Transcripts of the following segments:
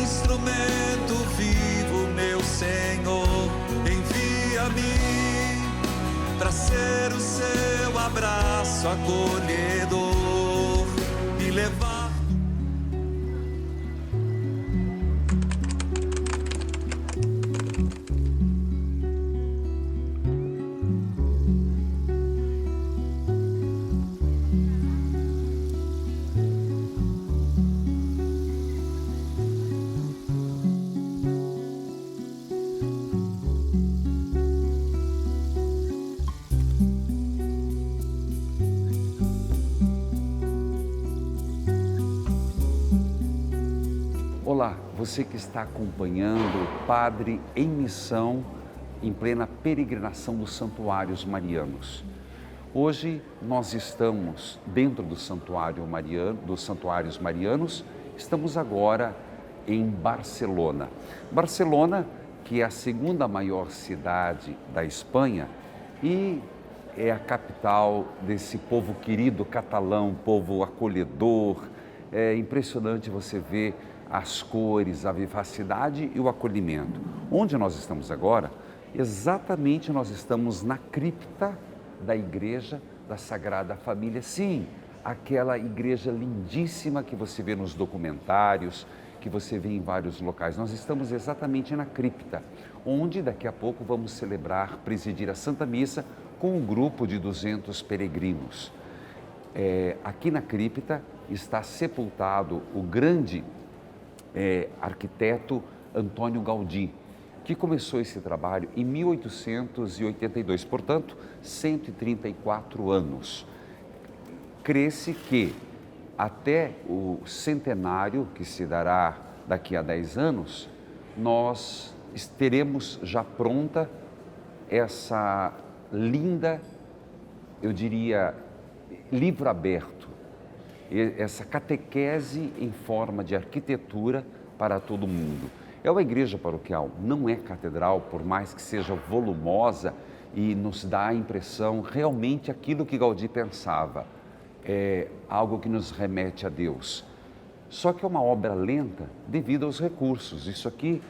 instrumento vivo, meu Senhor, envia-me para ser o seu abraço acolhedor e levar. Olá, você que está acompanhando o Padre em Missão em plena peregrinação dos Santuários Marianos. Hoje nós estamos dentro do Santuário Mariano, dos Santuários Marianos, estamos agora em Barcelona. Barcelona, que é a segunda maior cidade da Espanha e é a capital desse povo querido catalão, povo acolhedor. É impressionante você ver as cores, a vivacidade e o acolhimento. Onde nós estamos agora? Exatamente nós estamos na cripta da Igreja da Sagrada Família. Sim, aquela igreja lindíssima que você vê nos documentários, que você vê em vários locais. Nós estamos exatamente na cripta, onde daqui a pouco vamos celebrar, presidir a Santa Missa com um grupo de 200 peregrinos. Aqui na cripta está sepultado o grande arquiteto Antônio Gaudí, que começou esse trabalho em 1882, portanto, 134 anos. Crê-se que até o centenário, que se dará daqui a 10 anos, nós teremos já pronta essa linda, eu diria, livro aberto, essa catequese em forma de arquitetura para todo mundo. É uma igreja paroquial, não é catedral, por mais que seja volumosa e nos dá a impressão realmente aquilo que Gaudí pensava, é algo que nos remete a Deus. Só que é uma obra lenta devido aos recursos. Isso aqui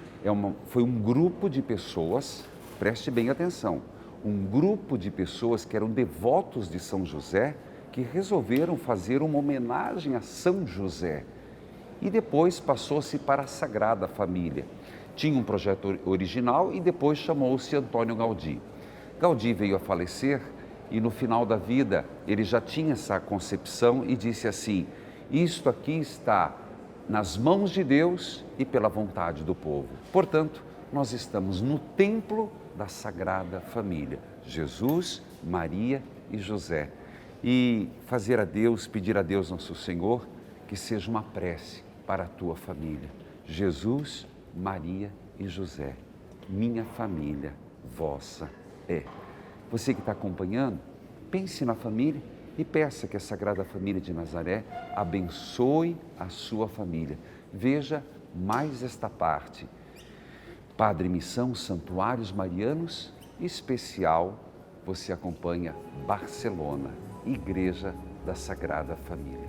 foi um grupo de pessoas, preste bem atenção, um grupo de pessoas que eram devotos de São José, que resolveram fazer uma homenagem a São José. E depois passou-se para a Sagrada Família. Tinha um projeto original e depois chamou-se Antônio Gaudí. Gaudí veio a falecer e no final da vida ele já tinha essa concepção e disse assim: isto aqui está nas mãos de Deus e pela vontade do povo. Portanto, nós estamos no templo da Sagrada Família, Jesus, Maria e José. E fazer a Deus, pedir a Deus nosso Senhor, que seja uma prece para a tua família. Jesus, Maria e José, minha família, vossa é. Você que está acompanhando, pense na família e peça que a Sagrada Família de Nazaré abençoe a sua família. Veja mais esta parte. Padre Missão, Santuários Marianos, especial, você acompanha Barcelona, Igreja da Sagrada Família.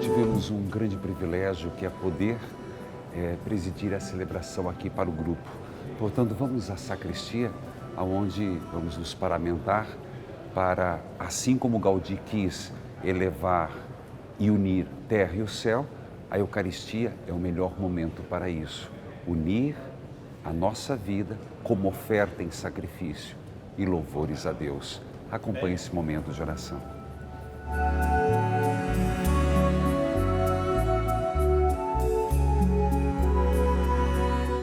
Tivemos um grande privilégio que é poder presidir a celebração aqui para o grupo. Portanto, vamos à sacristia, aonde vamos nos paramentar para, assim como Gaudí quis elevar e unir terra e o céu, A Eucaristia é o melhor momento para isso. Unir a nossa vida como oferta em sacrifício e louvores a Deus. Acompanhe esse momento de oração.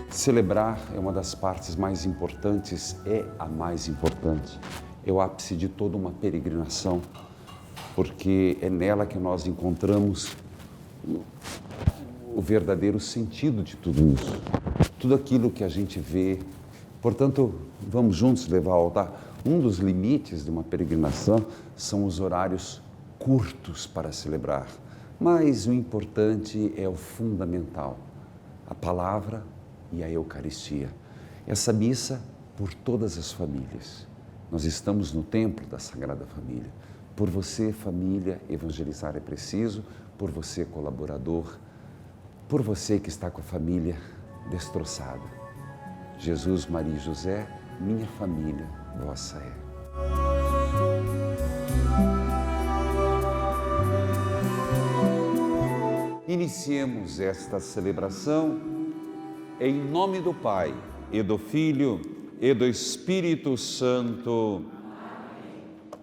Celebrar é uma das partes mais importantes, é a mais importante. É o ápice de toda uma peregrinação, porque é nela que nós encontramos o verdadeiro sentido de tudo isso. Tudo aquilo que a gente vê. Portanto, vamos juntos levar ao altar. Um dos limites de uma peregrinação são os horários curtos para celebrar. Mas o importante é o fundamental, a palavra e a Eucaristia. Essa missa por todas as famílias. Nós estamos no templo da Sagrada Família. Por você, família, evangelizar é preciso. Por você, colaborador. Por você que está com a família destroçada. Jesus, Maria e José, minha família, vossa é. Iniciemos esta celebração em nome do Pai, e do Filho, e do Espírito Santo.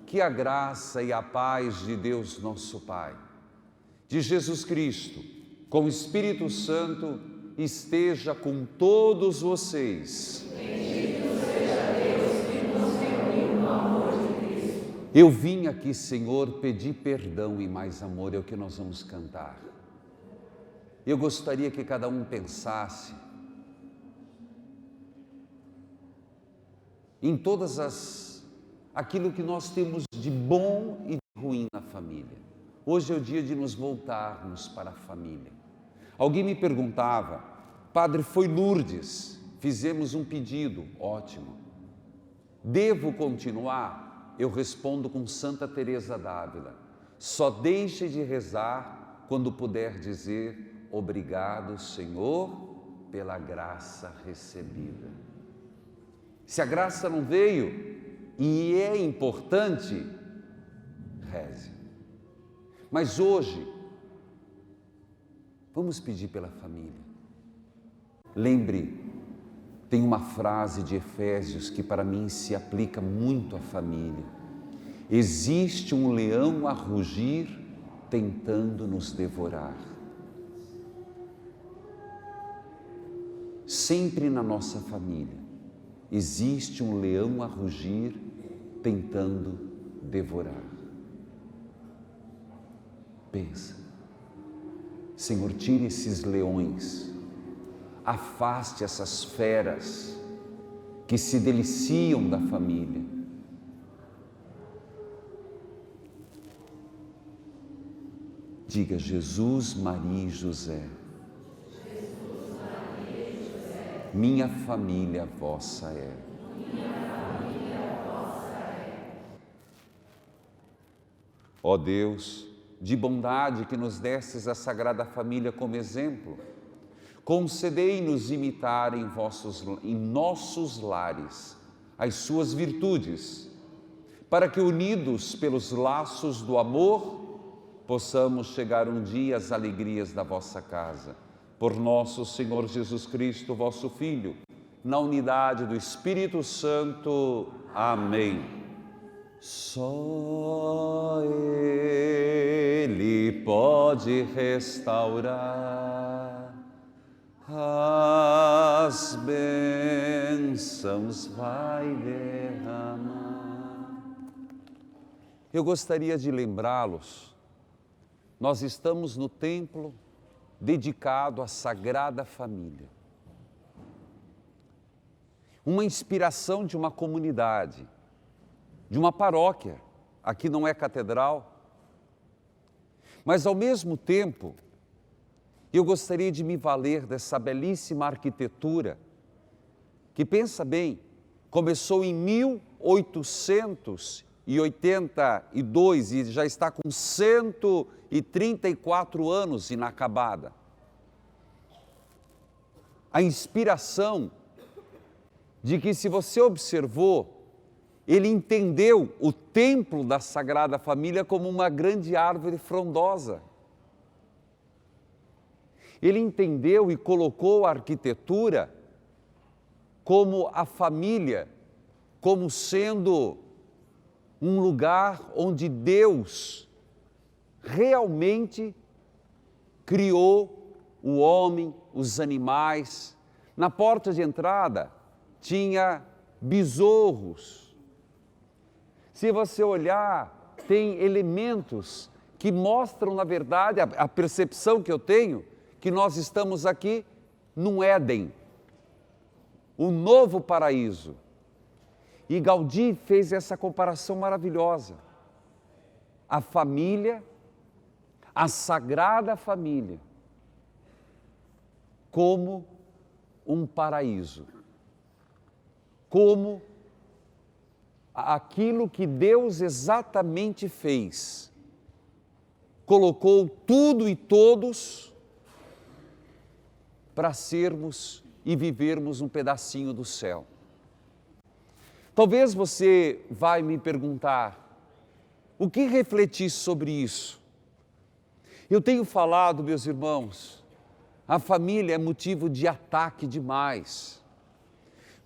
Que a graça e a paz de Deus nosso Pai, de Jesus Cristo, com o Espírito Santo, esteja com todos vocês. Bendito seja Deus que nos reuniu no amor de Cristo. Eu vim aqui, Senhor, pedir perdão e mais amor, é o que nós vamos cantar. Eu gostaria que cada um pensasse em aquilo que nós temos de bom e de ruim na família. Hoje é o dia de nos voltarmos para a família. Alguém me perguntava, Padre, foi Lourdes, fizemos um pedido, ótimo. Devo continuar? Eu respondo com Santa Teresa d'Ávila, só deixe de rezar quando puder dizer, obrigado, Senhor, pela graça recebida. Se a graça não veio, e é importante, reze. Mas hoje, vamos pedir pela família. Lembre, tem uma frase de Efésios que para mim se aplica muito à família. Existe um leão a rugir tentando nos devorar. Sempre na nossa família existe um leão a rugir tentando devorar. Pensa, Senhor, tire esses leões, afaste essas feras que se deliciam da família. Diga, Jesus, Maria e José. Minha família vossa é. Ó Deus, de bondade que nos destes a Sagrada Família como exemplo, concedei-nos imitar em nossos lares as suas virtudes, para que, unidos pelos laços do amor, possamos chegar um dia às alegrias da vossa casa. Por nosso Senhor Jesus Cristo, vosso Filho, na unidade do Espírito Santo. Amém. Só Ele pode restaurar as bênçãos, vai derramar. Eu gostaria de lembrá-los, nós estamos no templo dedicado à Sagrada Família. Uma inspiração de uma comunidade, de uma paróquia, aqui não é catedral, mas ao mesmo tempo, eu gostaria de me valer dessa belíssima arquitetura, que, pensa bem, começou em 1882 e já está com 134 anos inacabada. A inspiração de que, se você observou, ele entendeu o templo da Sagrada Família como uma grande árvore frondosa. Ele entendeu e colocou a arquitetura como a família, como sendo um lugar onde Deus realmente criou o homem, os animais. Na porta de entrada tinha besouros. Se você olhar, tem elementos que mostram, na verdade, a percepção que eu tenho, que nós estamos aqui num Éden, um novo paraíso. E Gaudí fez essa comparação maravilhosa. A família, a Sagrada Família, como um paraíso, como aquilo que Deus exatamente fez. Colocou tudo e todos para sermos e vivermos um pedacinho do céu. Talvez você vai me perguntar, o que refletir sobre isso? Eu tenho falado, meus irmãos, a família é motivo de ataque demais.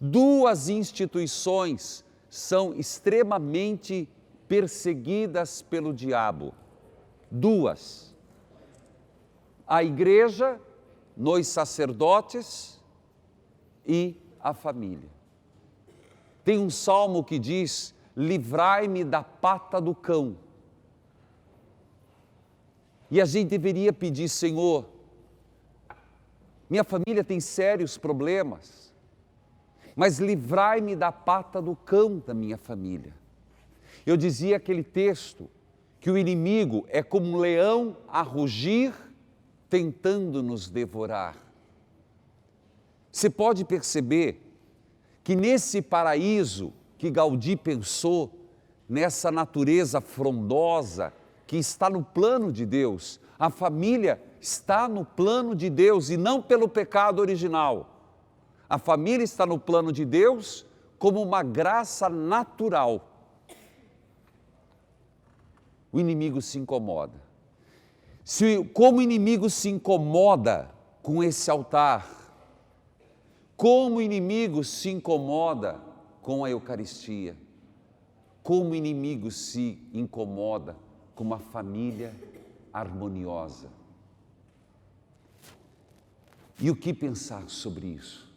Duas instituições são extremamente perseguidas pelo diabo. Duas. A igreja, nós sacerdotes e a família. Tem um salmo que diz, livrai-me da pata do cão. E a gente deveria pedir, Senhor, minha família tem sérios problemas, mas livrai-me da pata do cão da minha família. Eu dizia aquele texto, que o inimigo é como um leão a rugir, tentando nos devorar. Você pode perceber que nesse paraíso que Gaudí pensou, nessa natureza frondosa que está no plano de Deus, a família está no plano de Deus e não pelo pecado original. A família está no plano de Deus como uma graça natural. O inimigo se incomoda. Como o inimigo se incomoda com esse altar, como o inimigo se incomoda com a Eucaristia, como o inimigo se incomoda com uma família harmoniosa. E o que pensar sobre isso?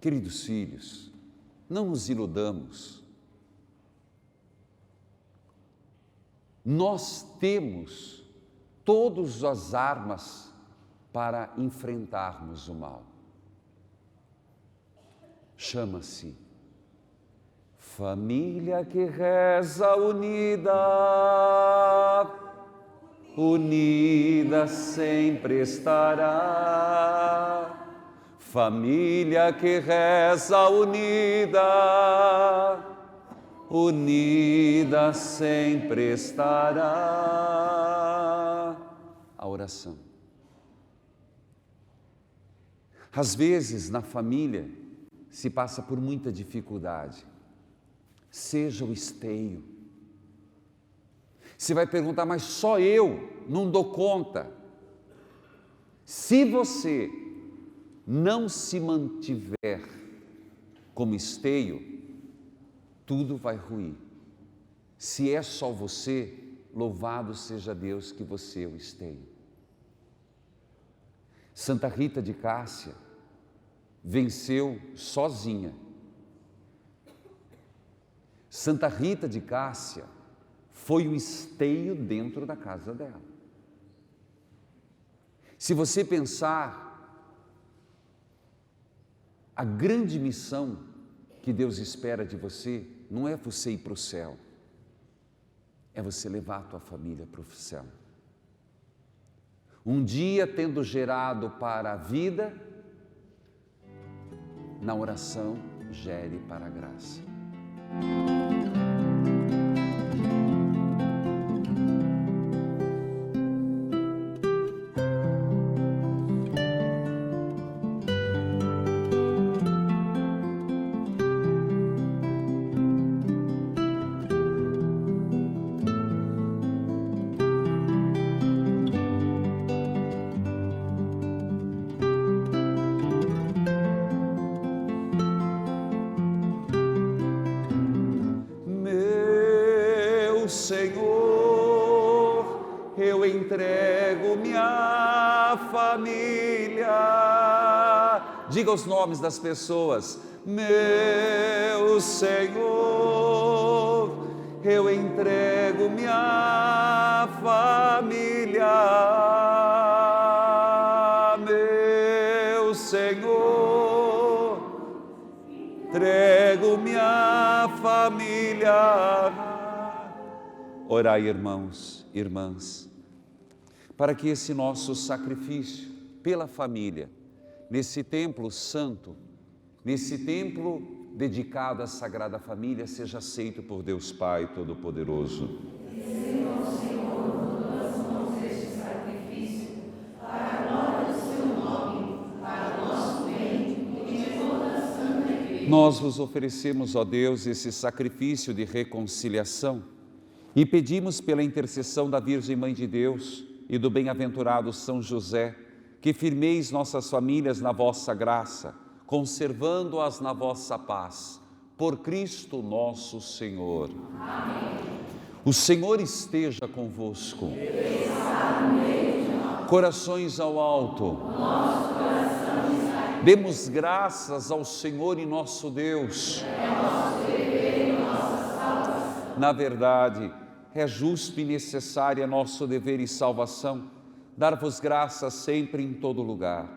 Queridos filhos, não nos iludamos. Nós temos todas as armas para enfrentarmos o mal. Chama-se família que reza unida, unida sempre estará. Família que reza unida, unida sempre estará. A oração. Às vezes, na família, se passa por muita dificuldade. Seja o esteio. Você vai perguntar, mas só eu não dou conta. Se você não se mantiver como esteio, tudo vai ruir. Se é só você, louvado seja Deus que você o esteio. Santa Rita de Cássia venceu sozinha. Santa Rita de Cássia foi o esteio dentro da casa dela. Se você pensar, a grande missão que Deus espera de você não é você ir para o céu, é você levar a tua família para o céu. Um dia, tendo gerado para a vida, na oração, gere para a graça. eu entrego minha família. Diga os nomes das pessoas. Meu Senhor, eu entrego minha família. Meu Senhor, entrego minha família. Orai, irmãos, irmãs, para que esse nosso sacrifício pela família, nesse templo santo, nesse templo dedicado à Sagrada Família, seja aceito por Deus Pai Todo-Poderoso. Receba, Senhor, nas mãos este sacrifício, para a glória do seu nome, para o nosso bem e de toda a Santa Igreja. Nós vos oferecemos, ó Deus, esse sacrifício de reconciliação e pedimos pela intercessão da Virgem Mãe de Deus e do bem-aventurado São José, que firmeis nossas famílias na vossa graça, conservando-as na vossa paz. Por Cristo nosso Senhor. Amém. O Senhor esteja convosco. Ele está no meio de nós. Corações ao alto. Nosso coração está. Demos graças ao Senhor e nosso Deus. É nosso dever e nossa salvação. Na verdade, é justo e necessário, é nosso dever e salvação, dar-vos graças sempre em todo lugar,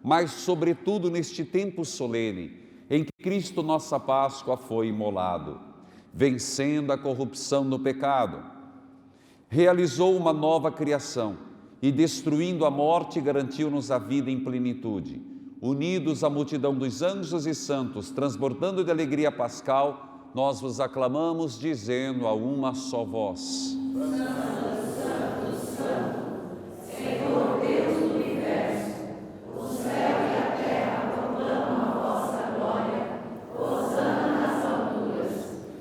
mas sobretudo neste tempo solene, em que Cristo nossa Páscoa foi imolado, vencendo a corrupção do pecado, realizou uma nova criação e destruindo a morte garantiu-nos a vida em plenitude. Unidos à multidão dos anjos e santos, transbordando de alegria pascal, nós vos aclamamos, dizendo a uma só voz: Santo, Santo, Santo, Senhor Deus do universo, o céu e a terra proclamam a vossa glória. Hosana nas alturas.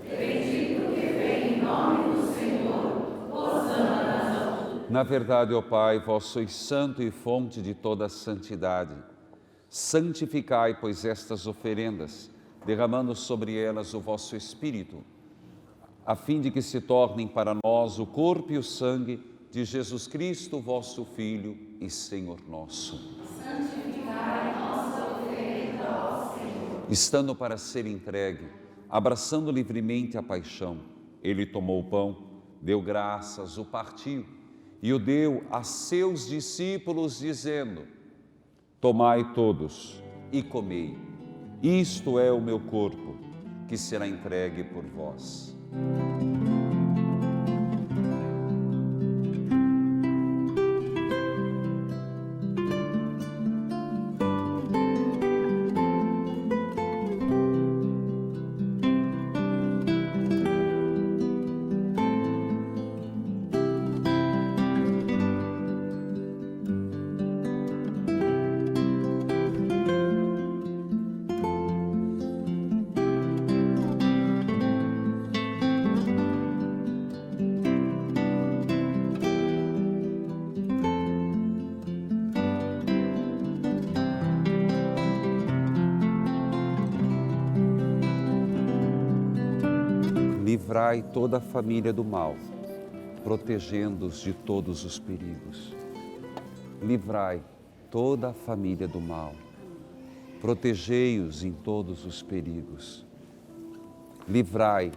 Bendito que vem em nome do Senhor. Hosana nas alturas. Na verdade, ó Pai, vós sois santo e fonte de toda a santidade. Santificai, pois, estas oferendas, derramando sobre elas o vosso Espírito, a fim de que se tornem para nós o corpo e o sangue de Jesus Cristo, vosso Filho e Senhor nosso. Santificai nossa oferenda ao Senhor. Estando para ser entregue, abraçando livremente a paixão, ele tomou o pão, deu graças, o partiu e o deu a seus discípulos, dizendo: Tomai todos e comei. Isto é o meu corpo, que será entregue por vós. Livrai toda a família do mal, protegendo-os de todos os perigos. Livrai toda a família do mal, protegei-os em todos os perigos. Livrai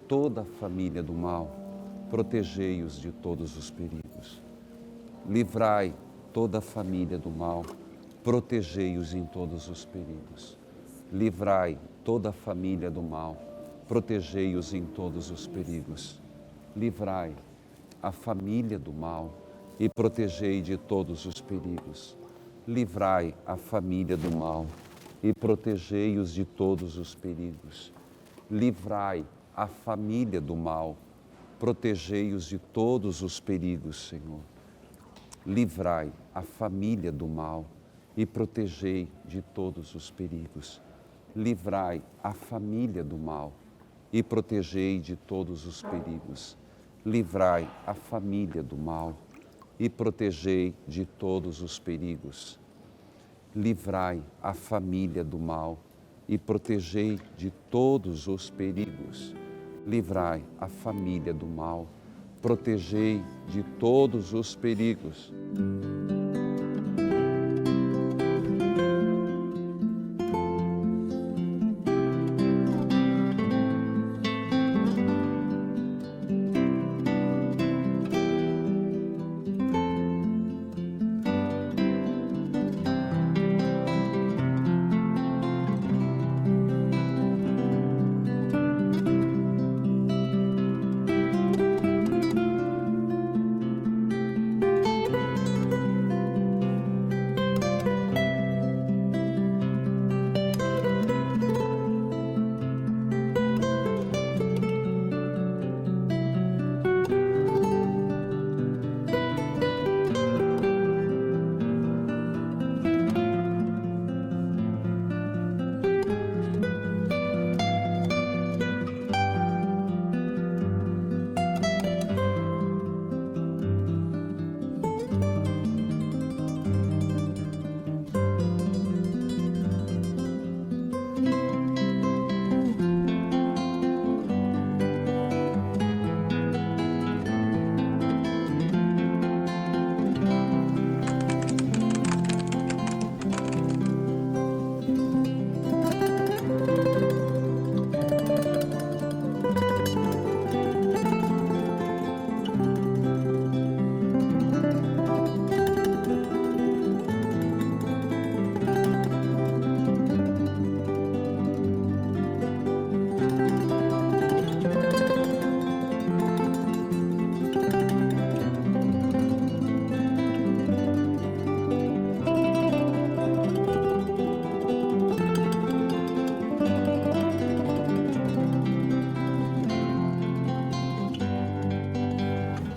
toda a família do mal, protegei-os de todos os perigos. Livrai toda a família do mal, protegei-os em todos os perigos. Livrai toda a família do mal, protegei-os em todos os perigos. Livrai a família do mal e protegei de todos os perigos. Livrai a família do mal e protegei-os de todos os perigos. Livrai a família do mal, protegei-os de todos os perigos, Senhor. Livrai a família do mal e protegei de todos os perigos. Livrai a família do mal e protegei de todos os perigos. Livrai a família do mal e protegei de todos os perigos. Livrai a família do mal e protegei de todos os perigos. Livrai a família do mal, protegei de todos os perigos.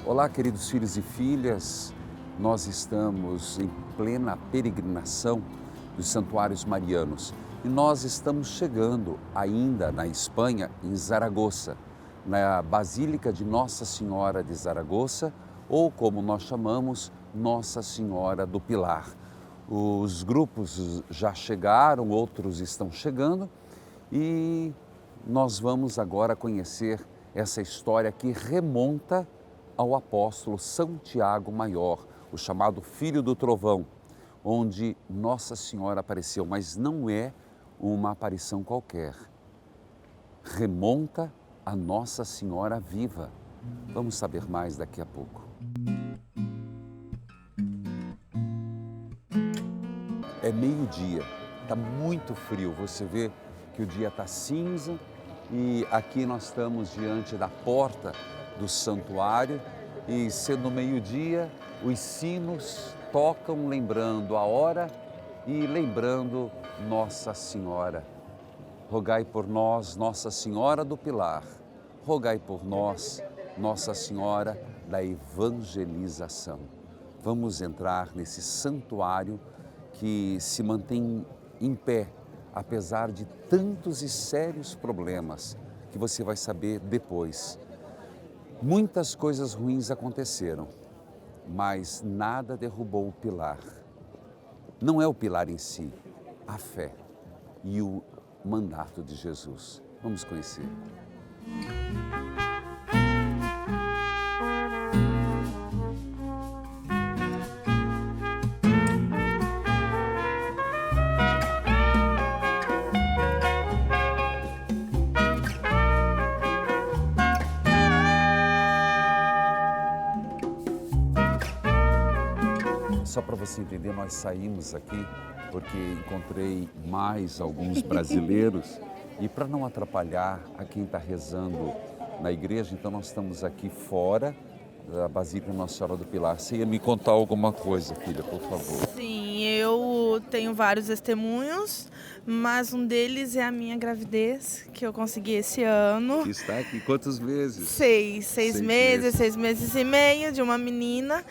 Olá, queridos filhos e filhas, nós estamos em plena peregrinação dos santuários marianos e nós estamos chegando ainda na Espanha, em Zaragoza, na Basílica de Nossa Senhora de Zaragoza, ou como nós chamamos, Nossa Senhora do Pilar. Os grupos já chegaram, outros estão chegando e nós vamos agora conhecer essa história que remonta ao apóstolo São Tiago Maior, o chamado Filho do Trovão, onde Nossa Senhora apareceu, mas não é uma aparição qualquer. Remonta a Nossa Senhora viva. Vamos saber mais daqui a pouco. É meio-dia, está muito frio, você vê que o dia está cinza e aqui nós estamos diante da porta do santuário e sendo meio-dia, os sinos tocam lembrando a hora e lembrando Nossa Senhora. Rogai por nós, Nossa Senhora do Pilar. Rogai por nós, Nossa Senhora da Evangelização. Vamos entrar nesse santuário que se mantém em pé, apesar de tantos e sérios problemas que você vai saber depois. Muitas coisas ruins aconteceram, mas nada derrubou o pilar. Não é o pilar em si, a fé e o mandato de Jesus. Vamos conhecer. Só para você entender, nós saímos aqui porque encontrei mais alguns brasileiros e para não atrapalhar a quem está rezando na igreja, então nós estamos aqui fora da Basílica Nossa Senhora do Pilar. Você ia me contar alguma coisa, filha, por favor? Sim, eu tenho vários testemunhos, mas um deles é a minha gravidez, que eu consegui esse ano. Que está aqui quantos meses? Seis meses, 6 meses e meio de uma menina.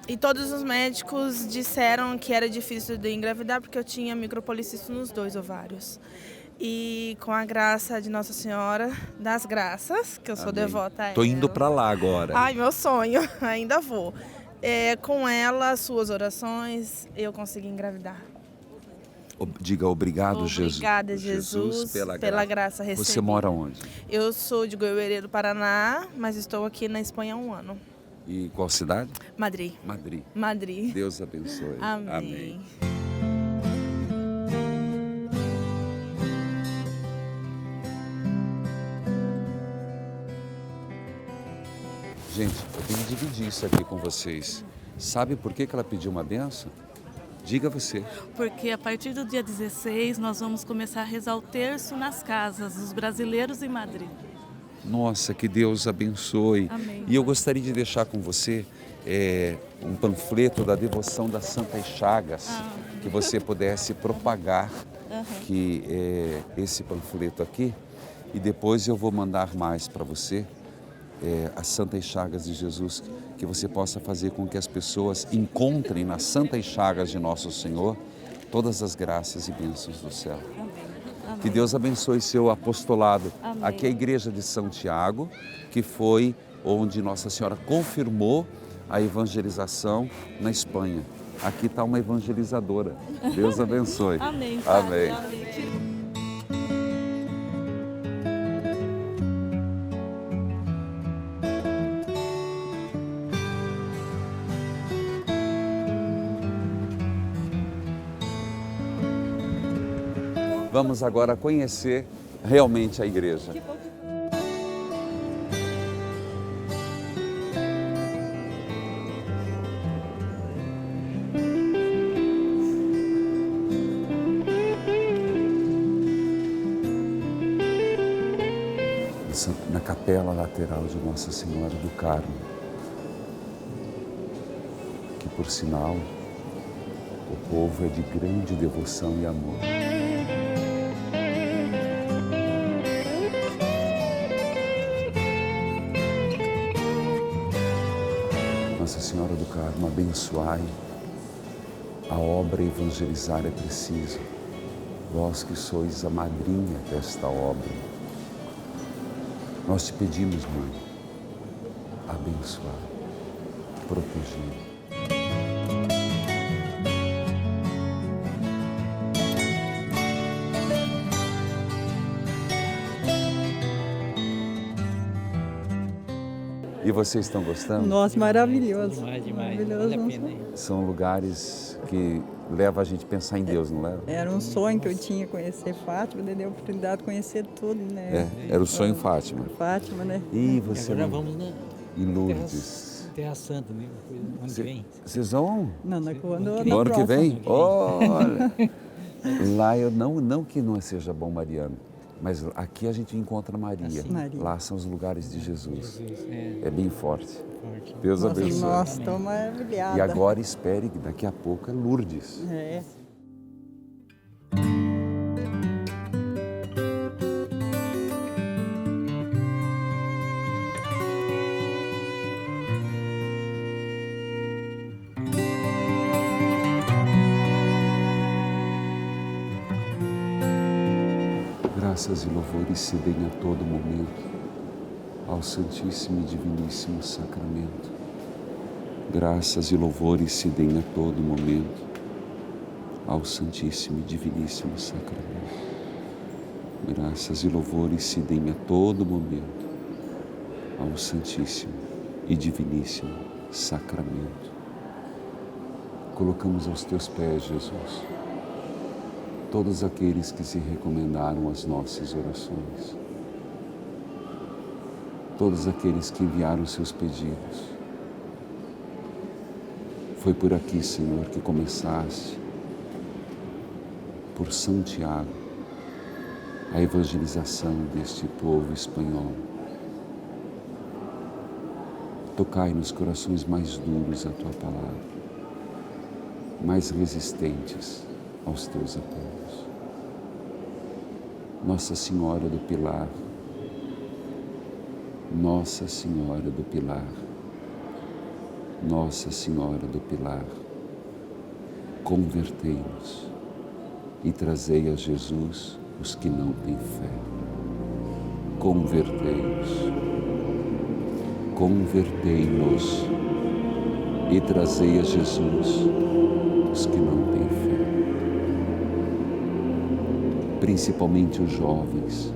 E todos os médicos disseram que era difícil de engravidar porque eu tinha micropolicisto nos 2 ovários. E com a graça de Nossa Senhora das Graças, que eu sou devota a ela. Tô indo para lá agora. Ai, meu sonho, ainda vou. Com ela, suas orações, eu consegui engravidar. Diga obrigado, Jesus. Obrigada, Jesus, pela graça recebida. Você mora onde? Eu sou de Goiânia, Paraná, mas estou aqui na Espanha há 1 ano. E qual cidade? Madrid. Madrid. Deus abençoe. Amém. Gente, eu tenho que dividir isso aqui com vocês. Sabe por que ela pediu uma benção? Diga você. Porque a partir do dia 16 nós vamos começar a rezar o terço nas casas dos brasileiros em Madrid. Nossa, que Deus abençoe. Amém. E eu gostaria de deixar com você um panfleto da devoção das Santas Chagas, que você pudesse propagar esse panfleto aqui. E depois eu vou mandar mais para você, as Santas Chagas de Jesus, que você possa fazer com que as pessoas encontrem nas Santas Chagas de Nosso Senhor todas as graças e bênçãos do céu. Amém. Que Deus abençoe seu apostolado. Amém. Aqui é a igreja de São Tiago, que foi onde Nossa Senhora confirmou a evangelização na Espanha. Aqui está uma evangelizadora. Deus abençoe. Amém. Padre. Amém. Amém. Vamos agora conhecer realmente a igreja. Na capela lateral de Nossa Senhora do Carmo, que por sinal o povo é de grande devoção e amor. Nossa Senhora do Carmo, abençoai a obra evangelizar é preciso. Vós que sois a madrinha desta obra, nós te pedimos, Mãe, abençoar, proteger. E vocês estão gostando? Nossa, maravilhoso. Demais, Maravilhoso. vale a pena aí. São lugares que levam a gente a pensar em Deus, não leva? Era um sonho que eu tinha conhecer Fátima, deu a oportunidade de conhecer tudo, né? Era o sonho Fátima. Fátima, né? E E você agora não... vamos na em Lourdes. Terra Santa mesmo, ano que vem. Vocês vão? Não, quando No ano que vem? próxima. Olha! Lá eu não que não seja bom mariano, mas aqui a gente encontra Maria. Assim. Maria. Lá são os lugares de Jesus. Jesus, É bem forte. forte. Deus Nossa, abençoe. nossa, estou maravilhada. E agora espere que daqui a pouco é Lourdes. É. Graças e louvores se deem a todo momento ao Santíssimo e Diviníssimo Sacramento. Graças e louvores se deem a todo momento ao Santíssimo e Diviníssimo Sacramento. Graças e louvores se deem a todo momento ao Santíssimo e Diviníssimo Sacramento. Colocamos aos teus pés, Jesus, todos aqueles que se recomendaram às nossas orações, todos aqueles que enviaram seus pedidos. Foi por aqui, Senhor, que começaste, por São Tiago, a evangelização deste povo espanhol. Tocai nos corações mais duros a tua palavra, mais resistentes aos teus apelos. Nossa Senhora do Pilar, Nossa Senhora do Pilar, Nossa Senhora do Pilar, convertei-nos e trazei a Jesus os que não têm fé. Convertei-nos, convertei-nos e trazei a Jesus os que não têm fé. principalmente os jovens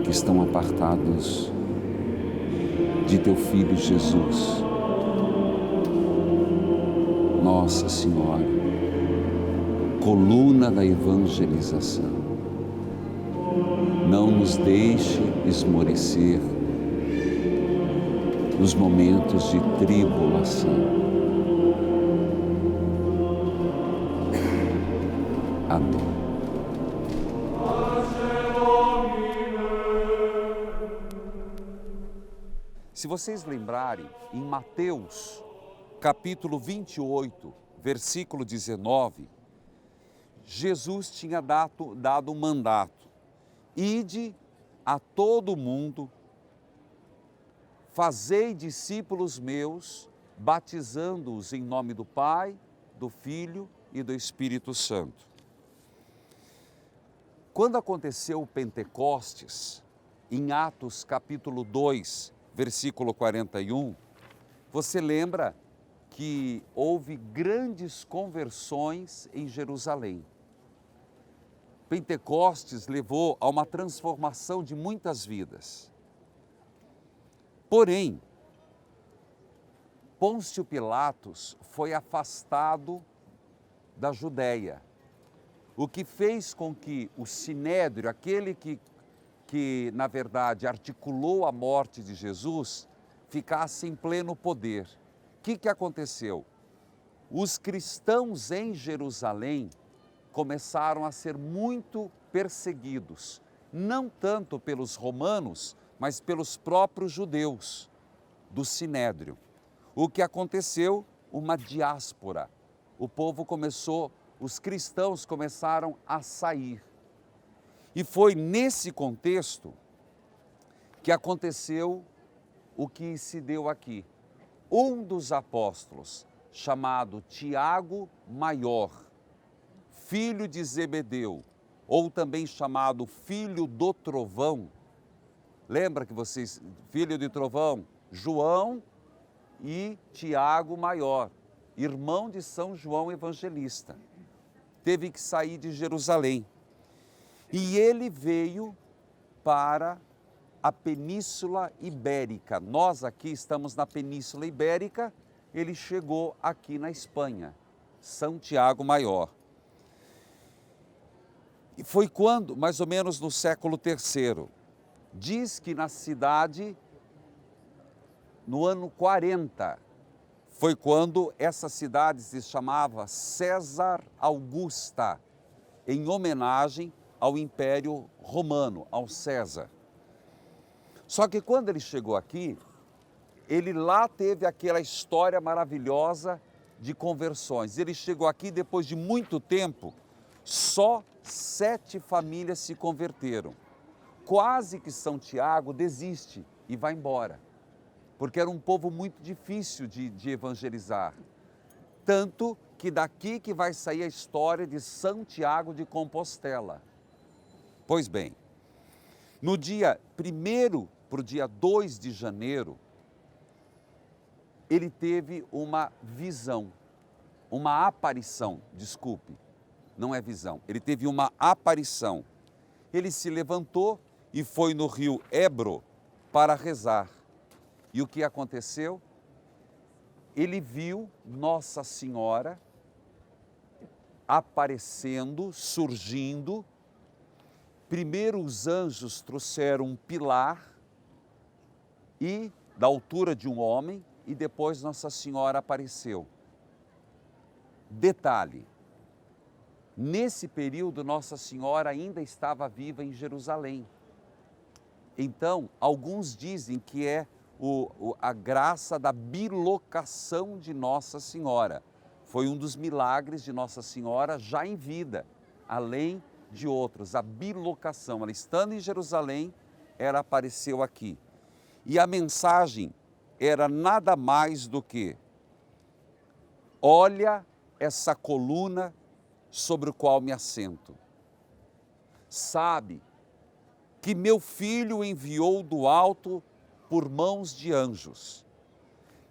que estão apartados de teu Filho Jesus. Nossa Senhora, coluna da evangelização, não nos deixe esmorecer nos momentos de tribulação. Amém. Se vocês lembrarem, em Mateus, capítulo 28, versículo 19, Jesus tinha dado um mandato: ide a todo mundo, fazei discípulos meus, batizando-os em nome do Pai, do Filho e do Espírito Santo. Quando aconteceu o Pentecostes, em Atos capítulo 2, versículo 41, você lembra que houve grandes conversões em Jerusalém. Pentecostes levou a uma transformação de muitas vidas. Porém, Pôncio Pilatos foi afastado da Judéia, o que fez com que o Sinédrio, aquele que na verdade articulou a morte de Jesus, ficasse em pleno poder. O que aconteceu? Os cristãos em Jerusalém começaram a ser muito perseguidos, não tanto pelos romanos, mas pelos próprios judeus do Sinédrio. O que aconteceu? Uma diáspora. O povo começou, os cristãos começaram a sair. E foi nesse contexto que aconteceu o que se deu aqui. Um dos apóstolos, chamado Tiago Maior, filho de Zebedeu, ou também chamado filho do trovão. Lembra que vocês, filho de trovão, João e Tiago Maior, irmão de São João Evangelista, teve que sair de Jerusalém. E ele veio para a Península Ibérica. Nós aqui estamos na Península Ibérica, ele chegou aqui na Espanha, São Tiago Maior. E foi quando, mais ou menos no século III, diz que na cidade, no ano 40, foi quando essa cidade se chamava César Augusta, em homenagem ao Império Romano, ao César. Só que quando ele chegou aqui, ele lá teve aquela história maravilhosa de conversões. Ele chegou aqui depois de muito tempo, só 7 famílias se converteram. Quase que São Tiago desiste e vai embora, porque era um povo muito difícil de evangelizar. Tanto que daqui que vai sair a história de São Tiago de Compostela. Pois bem, no dia 1º para o dia 2 de janeiro, ele teve uma visão, uma aparição, desculpe, não é visão, ele teve uma aparição. Ele se levantou e foi no rio Ebro para rezar. E o que aconteceu? Ele viu Nossa Senhora aparecendo, surgindo. Primeiro os anjos trouxeram um pilar e da altura de um homem, e depois Nossa Senhora apareceu. Detalhe, nesse período Nossa Senhora ainda estava viva em Jerusalém. Então, alguns dizem que é a graça da bilocação de Nossa Senhora. Foi um dos milagres de Nossa Senhora já em vida, além de outros. A bilocação, ela estando em Jerusalém, ela apareceu aqui. E a mensagem era nada mais do que: olha essa coluna sobre o qual me assento. Sabe que meu filho enviou do alto por mãos de anjos.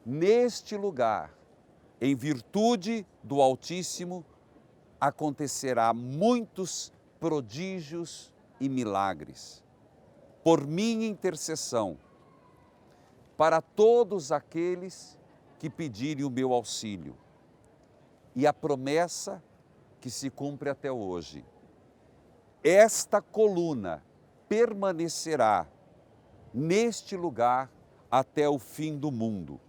Neste lugar, em virtude do Altíssimo, acontecerá muitos prodígios e milagres, por minha intercessão, para todos aqueles que pedirem o meu auxílio. E a promessa que se cumpre até hoje. Esta coluna permanecerá neste lugar até o fim do mundo,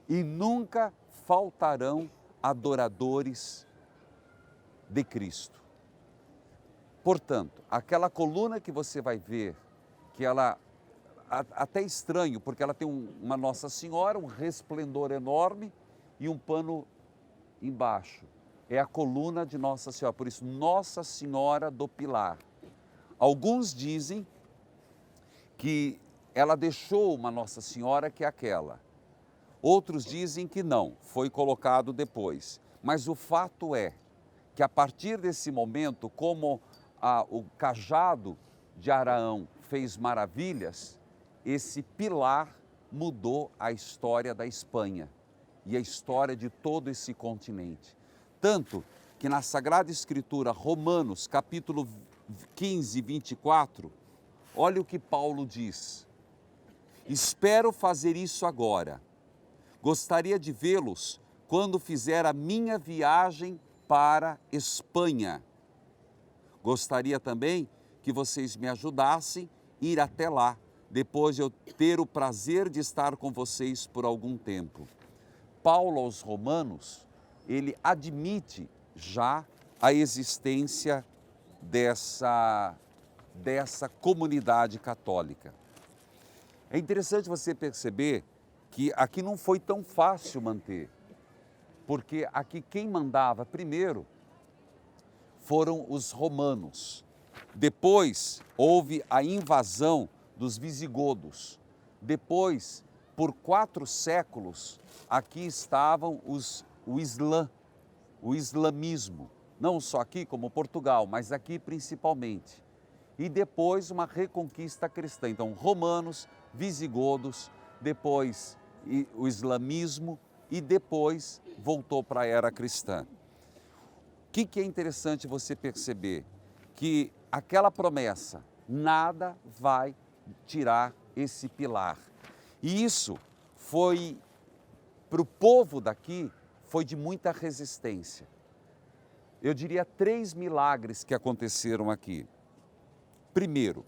e nunca faltarão adoradores de Cristo. Portanto, aquela coluna que você vai ver, que ela até estranho, porque ela tem uma Nossa Senhora, um resplendor enorme e um pano embaixo. É a coluna de Nossa Senhora, por isso Nossa Senhora do Pilar. Alguns dizem que ela deixou uma Nossa Senhora que é aquela. Outros dizem que não, foi colocado depois. Mas o fato é que a partir desse momento, como o cajado de Araão fez maravilhas, esse pilar mudou a história da Espanha e a história de todo esse continente. Tanto que na Sagrada Escritura, Romanos, capítulo 15, 24, olha o que Paulo diz. Espero fazer isso agora. Gostaria de vê-los quando fizer a minha viagem para Espanha. Gostaria também que vocês me ajudassem a ir até lá, depois de eu ter o prazer de estar com vocês por algum tempo. Paulo aos Romanos, ele admite já a existência dessa comunidade católica. É interessante você perceber que aqui não foi tão fácil manter, porque aqui quem mandava primeiro foram os romanos. Depois houve a invasão dos visigodos. Depois, por 4 séculos, aqui estavam o islamismo. Não só aqui como Portugal, mas aqui principalmente. E depois uma reconquista cristã. Então, romanos, visigodos, depois o islamismo e depois voltou para a era cristã. O que é interessante você perceber? Que aquela promessa, nada vai tirar esse pilar. E isso foi, para o povo daqui, foi de muita resistência. Eu diria 3 milagres que aconteceram aqui. Primeiro,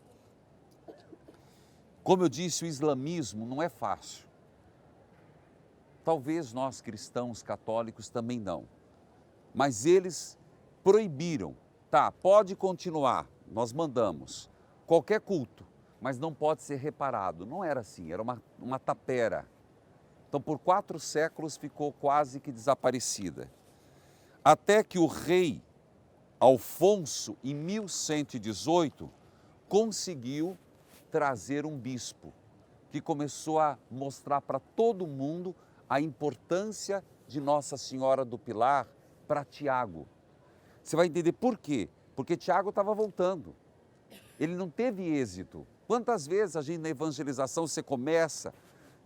como eu disse, o islamismo não é fácil. Talvez nós cristãos católicos também não. Mas eles proibiram, tá, pode continuar, nós mandamos, qualquer culto, mas não pode ser reparado. Não era assim, era uma tapera. Então, por 4 séculos ficou quase que desaparecida. Até que o rei Alfonso, em 1118, conseguiu trazer um bispo, que começou a mostrar para todo mundo a importância de Nossa Senhora do Pilar para Tiago. Você vai entender por quê? Porque Tiago estava voltando. Ele não teve êxito. Quantas vezes a gente na evangelização você começa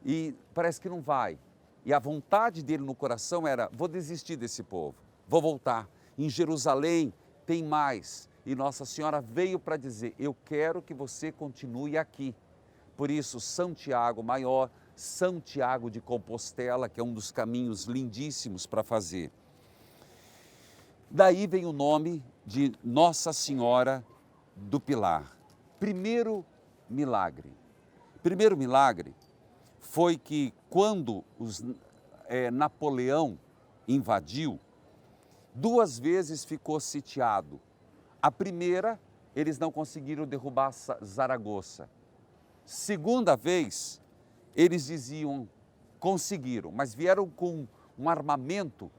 e parece que não vai. E a vontade dele no coração era, vou desistir desse povo, vou voltar. Em Jerusalém tem mais. E Nossa Senhora veio para dizer, eu quero que você continue aqui. Por isso, São Tiago Maior, São Tiago de Compostela, que é um dos caminhos lindíssimos para fazer. Daí vem o nome de Nossa Senhora do Pilar. Primeiro milagre foi que quando Napoleão invadiu, 2 vezes ficou sitiado. A primeira, eles não conseguiram derrubar Zaragoza. Segunda vez, eles diziam, conseguiram, mas vieram com um armamento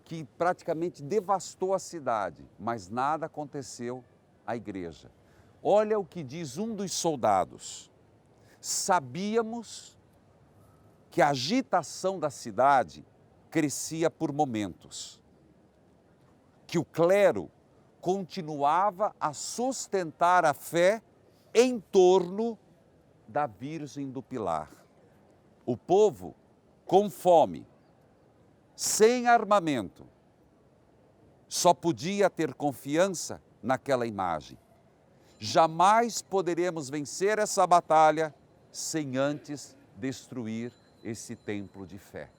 que praticamente devastou a cidade, mas nada aconteceu à igreja. Olha o que diz um dos soldados. Sabíamos que a agitação da cidade crescia por momentos, que o clero continuava a sustentar a fé em torno da Virgem do Pilar. O povo, com fome, sem armamento, só podia ter confiança naquela imagem. Jamais poderemos vencer essa batalha sem antes destruir esse templo de fé.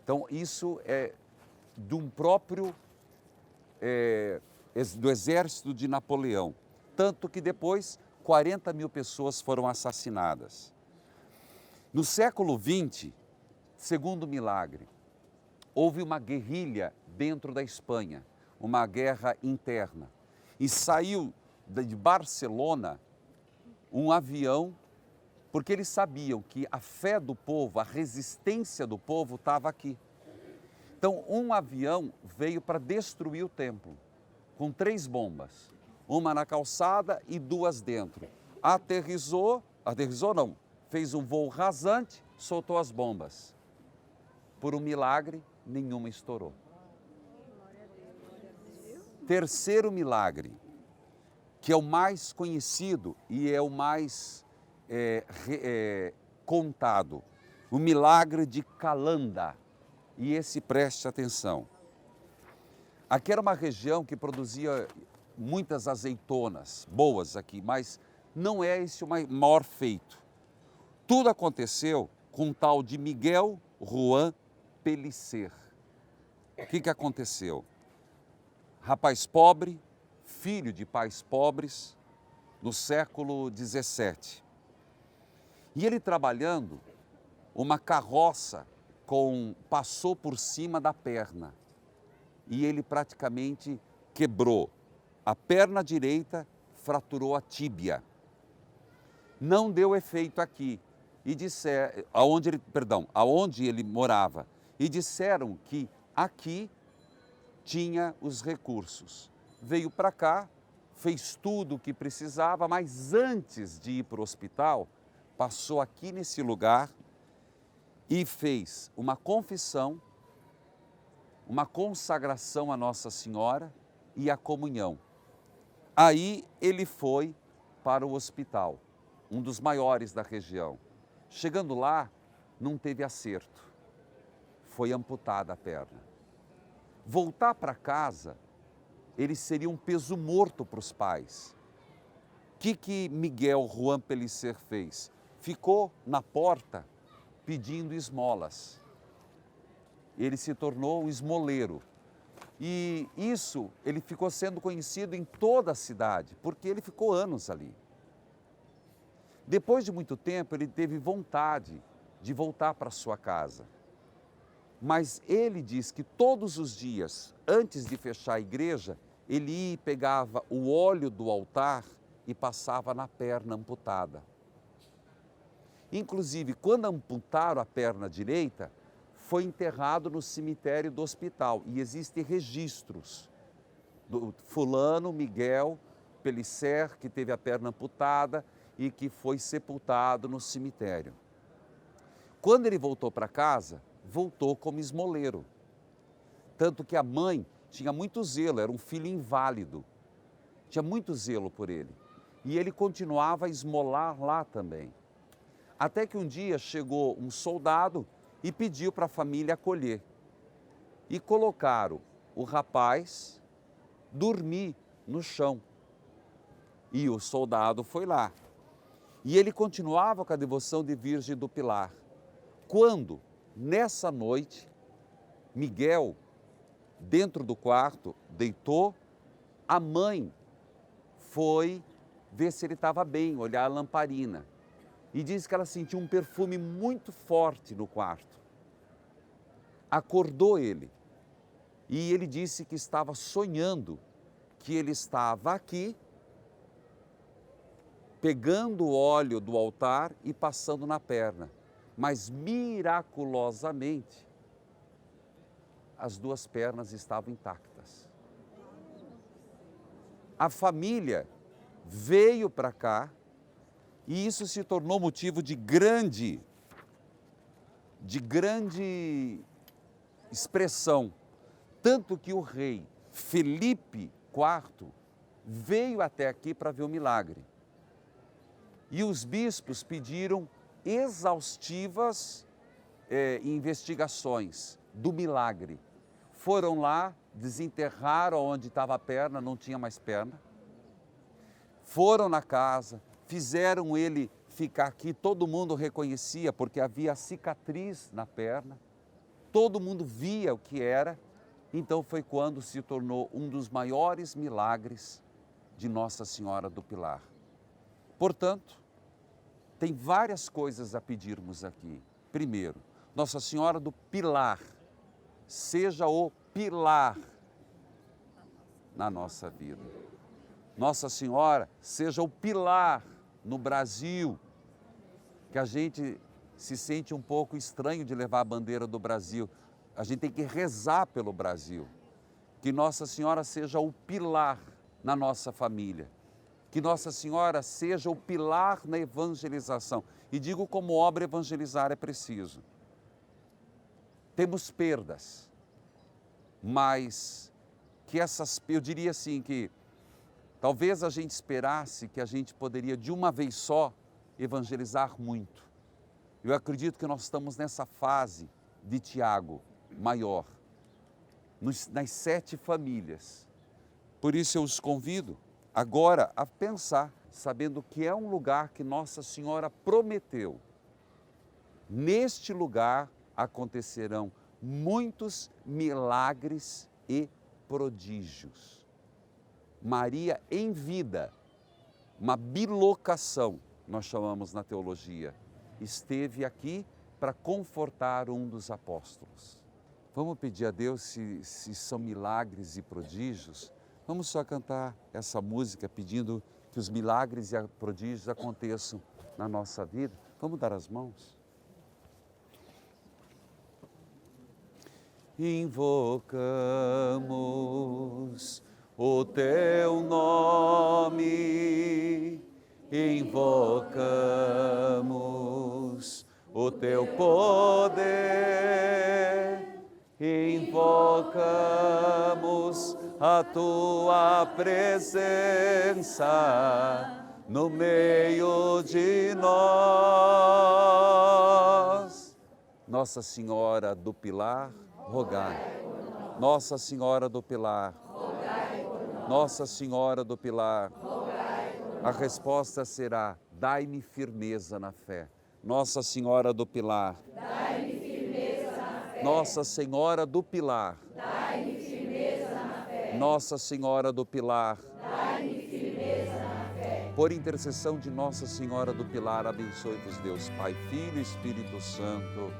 Então, isso é de um próprio do exército de Napoleão. Tanto que depois 40 mil pessoas foram assassinadas. No século XX, segundo milagre, houve uma guerrilha dentro da Espanha, uma guerra interna. E saiu de Barcelona um avião, porque eles sabiam que a fé do povo, a resistência do povo estava aqui. Então, um avião veio para destruir o templo, com 3 bombas. Uma na calçada e 2 dentro. Aterrissou não, fez um voo rasante, soltou as bombas. Por um milagre, nenhuma estourou. Terceiro milagre, que é o mais conhecido e é o mais contado, o milagre de Calanda. E esse, preste atenção. Aqui era uma região que produzia muitas azeitonas, boas aqui, mas não é esse o maior feito. Tudo aconteceu com um tal de Miguel Juan Pellicer. O que aconteceu? Rapaz pobre, filho de pais pobres, no século XVII. E ele trabalhando, uma carroça passou por cima da perna. E ele praticamente quebrou a perna direita, fraturou a tíbia. Não deu efeito aqui. E aonde ele morava. E disseram que aqui tinha os recursos. Veio para cá, fez tudo o que precisava, mas antes de ir para o hospital, passou aqui nesse lugar e fez uma confissão, uma consagração à Nossa Senhora e a comunhão. Aí ele foi para o hospital, um dos maiores da região. Chegando lá, não teve acerto. Foi amputada a perna. Voltar para casa, ele seria um peso morto para os pais. O que Miguel Juan Pellicer fez? Ficou na porta pedindo esmolas. Ele se tornou um esmoleiro. E isso, ele ficou sendo conhecido em toda a cidade, porque ele ficou anos ali. Depois de muito tempo, ele teve vontade de voltar para sua casa. Mas ele diz que todos os dias, antes de fechar a igreja, ele ia e pegava o óleo do altar e passava na perna amputada. Inclusive, quando amputaram a perna direita, foi enterrado no cemitério do hospital. E existem registros do fulano Miguel Pellicer, que teve a perna amputada e que foi sepultado no cemitério. Quando ele voltou para casa, voltou como esmoleiro. Tanto que a mãe tinha muito zelo, era um filho inválido. Tinha muito zelo por ele. E ele continuava a esmolar lá também. Até que um dia chegou um soldado e pediu para a família acolher. E colocaram o rapaz dormir no chão. E o soldado foi lá. E ele continuava com a devoção de Virgem do Pilar. Quando, nessa noite, Miguel, dentro do quarto, deitou, a mãe foi ver se ele estava bem, olhar a lamparina. E diz que ela sentiu um perfume muito forte no quarto. Acordou ele. E ele disse que estava sonhando que ele estava aqui, pegando o óleo do altar e passando na perna. Mas miraculosamente, as 2 pernas estavam intactas. A família veio para cá e isso se tornou motivo de grande expressão. Tanto que o rei Felipe IV veio até aqui para ver o milagre. E os bispos pediram exaustivas investigações do milagre. foram lá, desenterraram onde estava a perna, não tinha mais perna. Foram na casa, fizeram ele ficar aqui, todo mundo reconhecia porque havia cicatriz na perna, todo mundo via o que era. Então foi quando se tornou um dos maiores milagres de Nossa Senhora do Pilar. Portanto, tem várias coisas a pedirmos aqui. Primeiro, Nossa Senhora do Pilar, seja o pilar na nossa vida. Nossa Senhora seja o pilar no Brasil, que a gente se sente um pouco estranho de levar a bandeira do Brasil. A gente tem que rezar pelo Brasil. Que Nossa Senhora seja o pilar na nossa família. Que Nossa Senhora seja o pilar na evangelização. E digo como obra evangelizar é preciso. Temos perdas, mas que eu diria assim que talvez a gente esperasse que a gente poderia de uma vez só evangelizar muito. Eu acredito que nós estamos nessa fase de Tiago maior, nas 7 famílias. Por isso eu os convido agora a pensar, sabendo que é um lugar que Nossa Senhora prometeu. Neste lugar acontecerão muitos milagres e prodígios. Maria em vida, uma bilocação, nós chamamos na teologia, esteve aqui para confortar um dos apóstolos. Vamos pedir a Deus se são milagres e prodígios. Vamos só cantar essa música pedindo que os milagres e prodígios aconteçam na nossa vida. Vamos dar as mãos? Invocamos o teu nome, invocamos o teu poder, invocamos a tua presença no meio de nós. Nossa Senhora do Pilar, rogai. Nossa Senhora do Pilar, rogai. Nossa Senhora do Pilar, rogai. A resposta será: dai-me firmeza na fé. Nossa Senhora do Pilar, dai-me firmeza na fé. Nossa Senhora do Pilar, dai-me firmeza na fé. Nossa Senhora do Pilar, dai-me firmeza na fé. Por intercessão de Nossa Senhora do Pilar, abençoe-vos Deus, Pai, Filho e Espírito Santo.